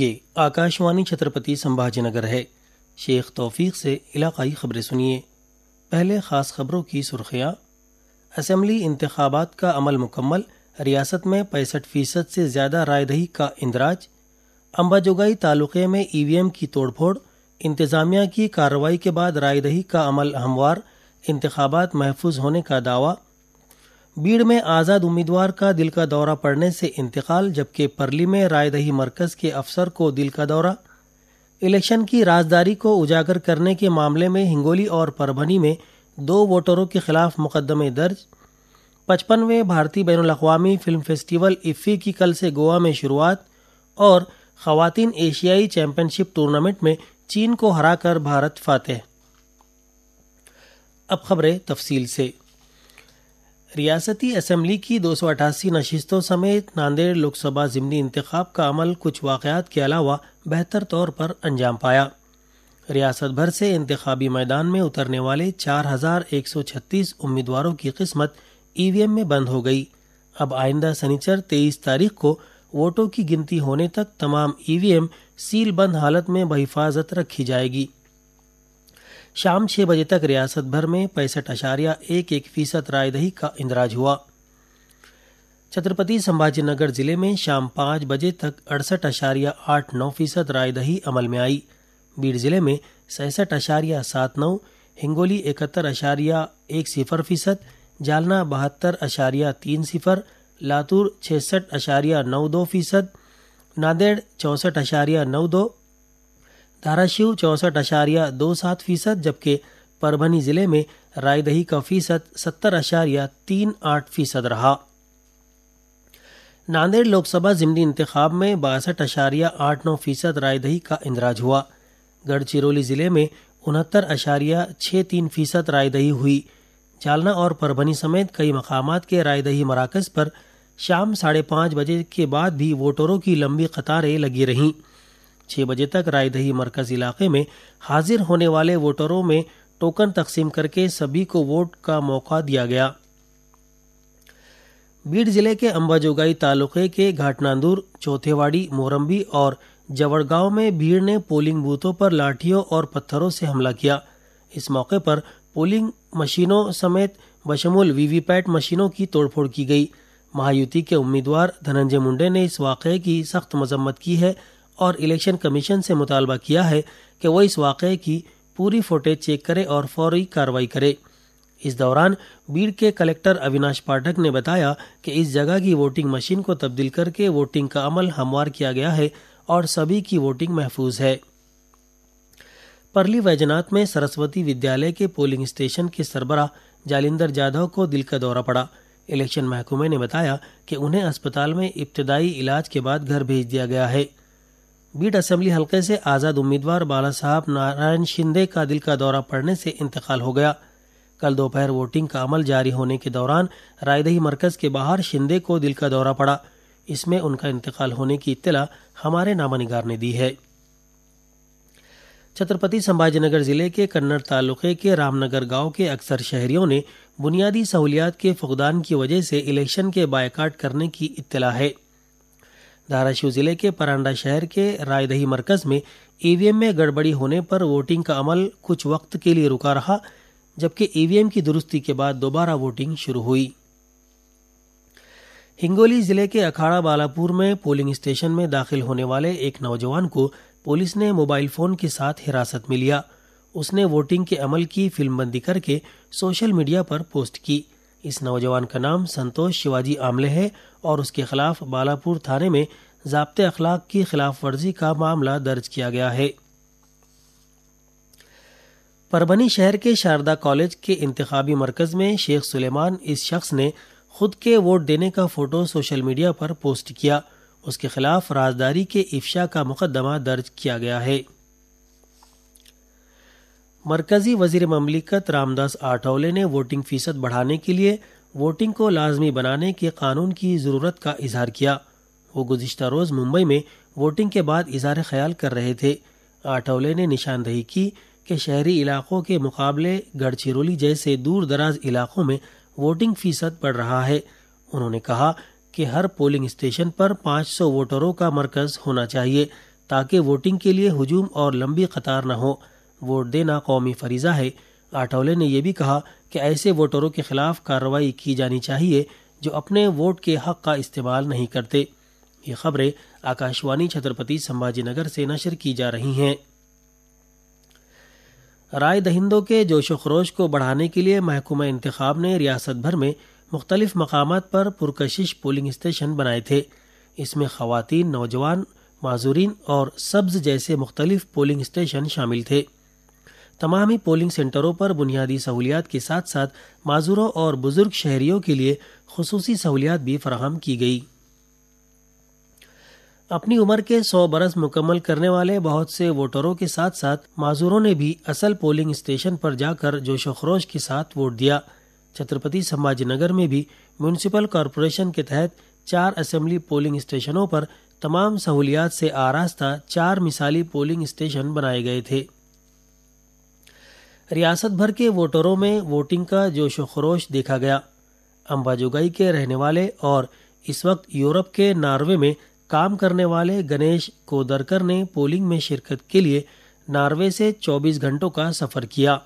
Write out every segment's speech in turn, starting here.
یہ آکاشوانی چھترپتی سمبھاجی نگر ہے۔ شیخ توفیق سے علاقائی خبریں سنیے۔ پہلے خاص خبروں کی سرخیاں۔ اسمبلی انتخابات کا عمل مکمل، ریاست میں 65% سے زیادہ رائے دہی کا اندراج۔ امباجوگائی تعلقے میں ای وی ایم کی توڑ پھوڑ، انتظامیہ کی کارروائی کے بعد رائے دہی کا عمل ہموار، انتخابات محفوظ ہونے کا دعویٰ۔ بیڑ میں آزاد امیدوار کا دل کا دورہ پڑنے سے انتقال، جبکہ پرلی میں رائے دہی مرکز کے افسر کو دل کا دورہ۔ الیکشن کی رازداری کو اجاگر کرنے کے معاملے میں ہنگولی اور پربھنی میں 2 ووٹروں کے خلاف مقدمے درج۔ 55ویں بھارتی بین الاقوامی فلم فیسٹیول افی کی کل سے گوا میں شروعات، اور خواتین ایشیائی چیمپئن شپ ٹورنامنٹ میں چین کو ہرا کر بھارت فاتح۔ اب خبریں تفصیل سے۔ ریاستی اسمبلی کی 288 نشستوں سمیت ناندیڑ لوک سبھا ضمنی انتخاب کا عمل کچھ واقعات کے علاوہ بہتر طور پر انجام پایا۔ ریاست بھر سے انتخابی میدان میں اترنے والے 4136 امیدواروں کی قسمت ای وی ایم میں بند ہو گئی۔ اب آئندہ سنیچر 23 تاریخ کو ووٹوں کی گنتی ہونے تک تمام ای وی ایم سیل بند حالت میں بحفاظت رکھی جائے گی۔ شام 6 بجے تک ریاست بھر میں 65.11% رائے دہی کا اندراج ہوا۔ چھترپتی سمبھاجی نگر ضلع میں شام 5 بجے تک 68.89% رائے دہی عمل میں آئی۔ بیڑ ضلع میں 66.79%، ہنگولی 71.10%، جالنا 72.30%، لاتور 66.92%، ناندیڑ 64.92%، دھاراشیو 64.27%، جبکہ پربھنی ضلع میں رائے دہی کا فیصد 70.38% رہا۔ ناندیڑ لوک سبھا ضمنی انتخاب میں 62.89% رائے دہی کا اندراج ہوا۔ گڑچیرولی ضلع میں 69.63% رائے دہی ہوئی۔ جالنا اور پربھنی سمیت کئی مقامات کے رائے دہی مراکز پر شام 5:30 بجے کے بعد بھی ووٹروں کی لمبی قطاریں لگی رہیں۔ 6 بجے تک رائے دہی مرکز علاقے میں حاضر ہونے والے ووٹروں میں ٹوکن تقسیم کر کے سبھی کو ووٹ کا موقع دیا گیا۔ بیڑ ضلع کے امباجوگائی تعلقے کے گھاٹ ناندور، چوتھے واڑی، مورمبی اور جوڑ گاؤں میں بھیڑ نے پولنگ بوتھوں پر لاٹھیوں اور پتھروں سے حملہ کیا۔ اس موقع پر پولنگ مشینوں سمیت بشمول وی وی پیٹ مشینوں کی توڑ پھوڑ کی گئی۔ مہایوتی کے امیدوار دھننجے منڈے نے اس واقعے کی سخت مذمت کی ہے اور الیکشن کمیشن سے مطالبہ کیا ہے کہ وہ اس واقعے کی پوری فوٹیج چیک کرے اور فوری کارروائی کرے۔ اس دوران بیڑ کے کلکٹر اویناش پاٹھک نے بتایا کہ اس جگہ کی ووٹنگ مشین کو تبدیل کر کے ووٹنگ کا عمل ہموار کیا گیا ہے اور سبھی کی ووٹنگ محفوظ ہے۔ پرلی ویجناتھ میں سرسوتی ودیالیہ کے پولنگ اسٹیشن کے سربراہ جالندر جادھو کو دل کا دورہ پڑا۔ الیکشن محکمے نے بتایا کہ انہیں اسپتال میں ابتدائی علاج کے بعد گھر بھیج دیا گیا ہے۔ بیڑ اسمبلی حلقے سے آزاد امیدوار بالا صاحب نارائن شندے کا دل کا دورہ پڑنے سے انتقال ہو گیا۔ کل دوپہر ووٹنگ کا عمل جاری ہونے کے دوران رائے دہی مرکز کے باہر شندے کو دل کا دورہ پڑا۔ اس میں ان کا انتقال ہونے کی اطلاع ہمارے نامہ نگار نے دی ہے۔ چھترپتی سمبھاجی نگر ضلع کے کنڑ تعلقے کے رام نگر گاؤں کے اکثر شہریوں نے بنیادی سہولیات کے فقدان کی وجہ سے الیکشن کے بائیکاٹ کرنے کی اطلاع ہے۔ دھاراشیو ضلع کے پرانڈا شہر کے رائے دہی مرکز میں ای وی ایم میں گڑبڑی ہونے پر ووٹنگ کا عمل کچھ وقت کے لیے رکا رہا، جبکہ ای وی ایم کی درستی کے بعد دوبارہ ووٹنگ شروع ہوئی۔ ہنگولی ضلع کے اکھاڑا بالاپور میں پولنگ اسٹیشن میں داخل ہونے والے ایک نوجوان کو پولیس نے موبائل فون کے ساتھ حراست میں لیا۔ اس نے ووٹنگ کے عمل کی فلم بندی کر کے سوشل میڈیا پر پوسٹ کی۔ اس نوجوان کا نام سنتوش شیواجی آملے ہے اور اس کے خلاف بالاپور تھانے میں ضابطۂ اخلاق کی خلاف ورزی کا معاملہ درج کیا گیا ہے۔ پربھنی شہر کے شاردا کالج کے انتخابی مرکز میں شیخ سلیمان اس شخص نے خود کے ووٹ دینے کا فوٹو سوشل میڈیا پر پوسٹ کیا۔ اس کے خلاف رازداری کے افشا کا مقدمہ درج کیا گیا ہے۔ مرکزی وزیر مملکت رام داس آٹھولے نے ووٹنگ فیصد بڑھانے کے لیے ووٹنگ کو لازمی بنانے کے قانون کی ضرورت کا اظہار کیا۔ وہ گزشتہ روز ممبئی میں ووٹنگ کے بعد اظہار خیال کر رہے تھے۔ آٹھولے نے نشاندہی کی کہ شہری علاقوں کے مقابلے گڑچیرولی جیسے دور دراز علاقوں میں ووٹنگ فیصد بڑھ رہا ہے۔ انہوں نے کہا کہ ہر پولنگ اسٹیشن پر 500 ووٹروں کا مرکز ہونا چاہیے تاکہ ووٹنگ کے لیے ہجوم اور لمبی قطار نہ ہو۔ ووٹ دینا قومی فریضہ ہے۔ آٹھولے نے یہ بھی کہا کہ ایسے ووٹروں کے خلاف کارروائی کی جانی چاہیے جو اپنے ووٹ کے حق کا استعمال نہیں کرتے۔ یہ خبریں آکاشوانی چھترپتی سمبھاجی نگر سے نشر کی جا رہی ہیں۔ رائے دہندوں کے جوش و خروش کو بڑھانے کے لیے محکمہ انتخاب نے ریاست بھر میں مختلف مقامات پر پرکشش پولنگ اسٹیشن بنائے تھے۔ اس میں خواتین، نوجوان، معذورین اور سبز جیسے مختلف پولنگ اسٹیشن شامل تھے۔ تمام ہی پولنگ سینٹروں پر بنیادی سہولیات کے ساتھ ساتھ معذوروں اور بزرگ شہریوں کے لیے خصوصی سہولیات بھی فراہم کی گئی۔ اپنی عمر کے 100 برس مکمل کرنے والے بہت سے ووٹروں کے ساتھ ساتھ معذوروں نے بھی اصل پولنگ اسٹیشن پر جا کر جوش و خروش کے ساتھ ووٹ دیا۔ چھترپتی سمبھاجی نگر میں بھی میونسپل کارپوریشن کے تحت 4 اسمبلی پولنگ اسٹیشنوں پر تمام سہولیات سے آراستہ 4 مثالی پولنگ اسٹیشن بنائے گئے تھے۔ ریاست بھر کے ووٹروں میں ووٹنگ کا جوش و خروش دیکھا گیا۔ امباجوگائی کے رہنے والے اور اس وقت یورپ کے ناروے میں کام کرنے والے گنیش کودرکر نے پولنگ میں شرکت کے لیے ناروے سے 24 گھنٹوں کا سفر کیا۔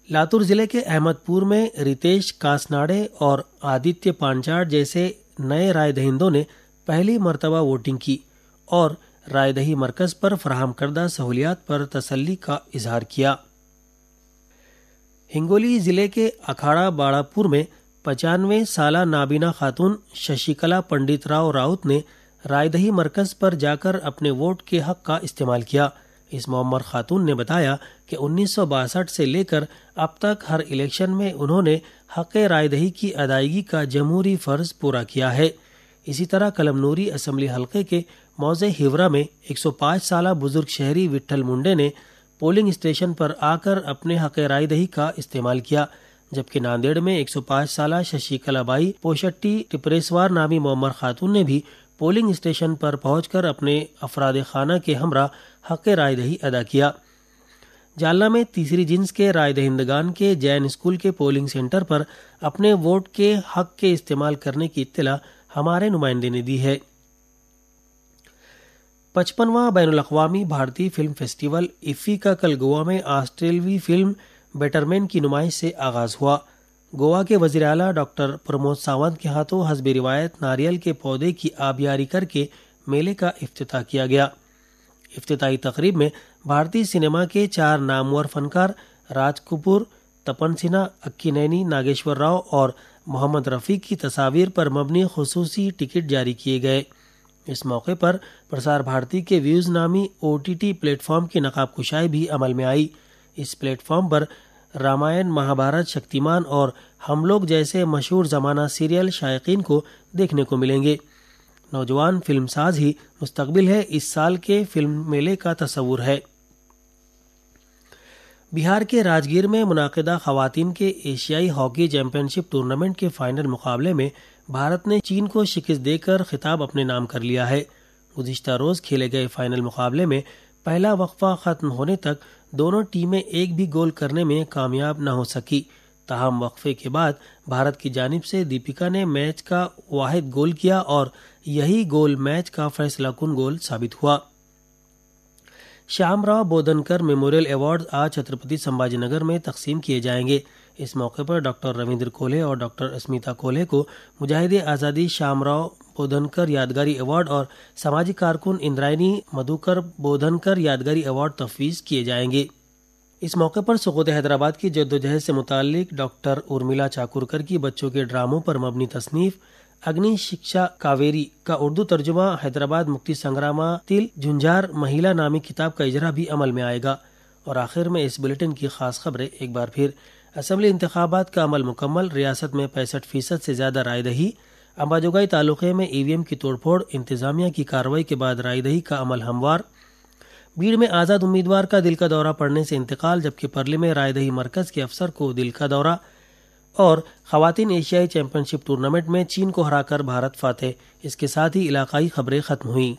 لاتور ضلع کے احمد پور میں ریتیش کاسناڈے اور آدتیہ پانچاٹ جیسے نئے رائے دہندوں نے پہلی مرتبہ ووٹنگ کی اور رائے دہی مرکز پر فراہم کردہ سہولیات پر تسلی کا اظہار کیا۔ ہنگولی ضلع کے اکھاڑا باڑا پور میں 95 سالہ نابینا خاتون ششی کلا پنڈت راؤ راؤت نے رائے دہی مرکز پر جا کر اپنے ووٹ کے حق کا استعمال کیا۔ اس معمر خاتون نے بتایا کہ 1962 سے لے کر اب تک ہر الیکشن میں انہوں نے حق رائے دہی کی ادائیگی کا جمہوری فرض پورا کیا ہے۔ اسی طرح کلم نوری اسمبلی حلقے کے موضع ہیورا میں 105 سالہ بزرگ شہری وٹھل منڈے نے پولنگ اسٹیشن پر آ کر اپنے حق رائے دہی کا استعمال کیا، جبکہ ناندیڑ میں 105 سالہ ششی کلا بائی پوشٹی ٹپریسوار نامی معمر خاتون نے بھی پولنگ اسٹیشن پر پہنچ کر اپنے افراد خانہ کے ہمراہ حق رائے دہی ادا کیا۔ جالنہ میں تیسری جنس کے رائے دہندگان کے جین اسکول کے پولنگ سینٹر پر اپنے ووٹ کے حق کے استعمال کرنے کی اطلاع ہمارے نمائندے نے دی ہے۔ 55واں بین الاقوامی بھارتی فلم فیسٹیول افی کا کل گوا میں آسٹریلوی فلم بیٹرمین کی نمائش سے آغاز ہوا۔ گوا کے وزیر اعلیٰ ڈاکٹر پرمود ساونت کے ہاتھوں حسب روایت ناریل کے پودے کی آبیاری کر کے میلے کا افتتاح کیا گیا۔ افتتاحی تقریب میں بھارتی سنیما کے 4 نامور فنکار راج کپور، تپن سنہا، اکینینی ناگیشور راؤ اور محمد رفیع کی تصاویر پر مبنی خصوصی ٹکٹ جاری کیے گئے۔ اس موقع پر پرسار بھارتی کے ویوز نامی OTT پلیٹ فارم کی نقاب کشائی بھی عمل میں آئی۔ اس پلیٹ فارم پر رامائن، مہابھارت، شکتیمان اور ہم لوگ جیسے مشہور زمانہ سیریل شائقین کو دیکھنے کو ملیں گے۔ نوجوان فلم ساز ہی مستقبل ہے، اس سال کے فلم میلے کا تصور ہے۔ بہار کے راجگیر میں منعقدہ خواتین کے ایشیائی ہاکی چیمپئن شپ ٹورنامنٹ کے فائنل مقابلے میں بھارت نے چین کو شکست دے کر خطاب اپنے نام کر لیا ہے۔ گزشتہ روز کھیلے گئے فائنل مقابلے میں پہلا وقفہ ختم ہونے تک دونوں ٹیمیں ایک بھی گول کرنے میں کامیاب نہ ہو سکی۔ تاہم وقفے کے بعد بھارت کی جانب سے دیپیکا نے میچ کا واحد گول کیا اور یہی گول میچ کا فیصلہ کن گول ثابت ہوا۔ شیام راؤ بودنکر میموریل ایوارڈ آج چھترپتی سمبھاجی نگر میں تقسیم کیے جائیں گے۔ اس موقع پر ڈاکٹر رویندر کولہے اور ڈاکٹر اسمیتا کولہے کو مجاہد آزادی شیام راؤ بودنکر یادگاری ایوارڈ اور سماجی کارکن اندرائنی مدھوکر بودنکر یادگاری ایوارڈ تفویض کیے جائیں گے۔ اس موقع پر سقوط حیدرآباد کی جدوجہد سے متعلق ڈاکٹر ارمیلا چاکورکر کی بچوں کے ڈراموں پر مبنی تصنیف اگنی شکشا کاویری کا اردو ترجمہ، حیدرآباد مکتی سنگراما تل جھنجھار مہیلا نامی کتاب کا اجرا بھی عمل میں آئے گا۔ اور آخر میں اس بلیٹن کی خاص خبریں ایک بار پھر۔ اسمبلی انتخابات کا عمل مکمل، ریاست میں 65% سے زیادہ رائے دہی۔ امباجوگائی تعلقے میں EVM کی توڑ پھوڑ، انتظامیہ کی کارروائی کے بعد رائے دہی کا عمل ہموار۔ بھیڑ میں آزاد امیدوار کا دل کا دورہ پڑنے سے انتقال، جبکہ پرلی میں رائے دہی مرکز کے افسر کو دل کا دورہ۔ اور خواتین ایشیائی چیمپئن شپ ٹورنامنٹ میں چین کو ہرا کر بھارت فاتح۔ اس کے ساتھ ہی علاقائی خبریں ختم ہوئیں۔